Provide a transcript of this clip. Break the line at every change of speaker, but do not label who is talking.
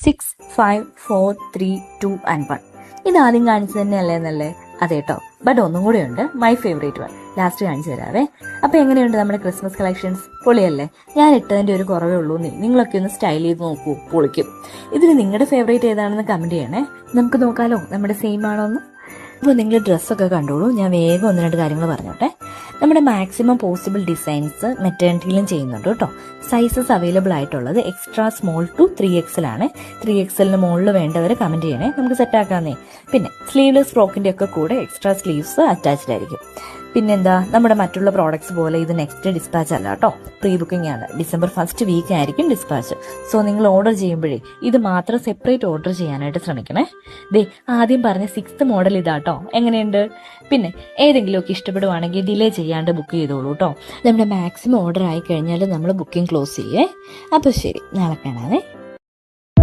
6, 5, 4, 3, 2 and 1. ഇത് ആദ്യം കാണിച്ചു തന്നെയല്ലേ എന്നല്ലേ? അതെ കേട്ടോ. ബട്ട് ഒന്നും കൂടെ ഉണ്ട്, മൈ ഫേവറേറ്റ് വൺ. ലാസ്റ്റ് കാണിച്ചു തരാവേ. അപ്പൊ എങ്ങനെയുണ്ട് നമ്മുടെ ക്രിസ്മസ് കളക്ഷൻസ്? പൊളിയല്ലേ? ഞാൻ ഇട്ടതിന്റെ ഒരു കുറവേ ഉള്ളൂ. നിങ്ങളൊക്കെ ഒന്ന് സ്റ്റൈൽ ചെയ്ത് നോക്കൂ, പൊളിക്കും. ഇതിൽ നിങ്ങളുടെ ഫേവറേറ്റ് ഏതാണെന്ന് കമന്റ് ചെയ്യണേ. നമുക്ക് നോക്കാലോ നമ്മുടെ സെയിം ആണോ എന്ന്. അപ്പോൾ നിങ്ങൾ ഡ്രസ്സൊക്കെ കണ്ടോളൂ. ഞാൻ വേഗം 1-2 കാര്യങ്ങൾ പറഞ്ഞോട്ടെ. നമ്മുടെ മാക്സിമം പോസിബിൾ ഡിസൈൻസ് മെറ്റേണിറ്റിയിലും ചെയ്യുന്നുണ്ട് കേട്ടോ. സൈസസ് അവൈലബിൾ ആയിട്ടുള്ളത് എക്സ്ട്രാ സ്മോൾ ടു 3XL ആണ്. 3XLന് മുകളിൽ വേണ്ടവർ കമന്റ് ചെയ്യണേ, നമുക്ക് സെറ്റ് ആക്കാന്നേ. പിന്നെ സ്ലീവ്ലെസ് ഫ്രോക്കിന്റെ ഒക്കെ കൂടെ എക്സ്ട്രാ സ്ലീവ്സ് അറ്റാച്ച്ഡ് ആയിരിക്കും. പിന്നെന്താ, നമ്മുടെ മറ്റുള്ള പ്രോഡക്ട്സ് പോലെ ഇത് നെക്സ്റ്റ് ഡിസ്പാച്ച് അല്ല കേട്ടോ, പ്രീ ബുക്കിംഗ് ആണ്. December 1st വീക്ക് ആയിരിക്കും ഡിസ്പാച്ച്. സോ നിങ്ങൾ ഓർഡർ ചെയ്യുമ്പോഴേ ഇത് മാത്രം സെപ്പറേറ്റ് ഓർഡർ ചെയ്യാനായിട്ട് ശ്രമിക്കണേ. ആദ്യം പറഞ്ഞ 6th മോഡൽ ഇതാട്ടോ. എങ്ങനെയുണ്ട്? പിന്നെ ഏതെങ്കിലുമൊക്കെ ഇഷ്ടപ്പെടുവാണെങ്കിൽ ഡിലേ ചെയ്യാണ്ട് ബുക്ക് ചെയ്തോളൂ കേട്ടോ. നമ്മുടെ മാക്സിമം ഓർഡർ ആയി കഴിഞ്ഞാൽ നമ്മൾ ബുക്കിംഗ് ക്ലോസ് ചെയ്യേ. അപ്പോൾ ശരി, നാളെ കാണാവേ.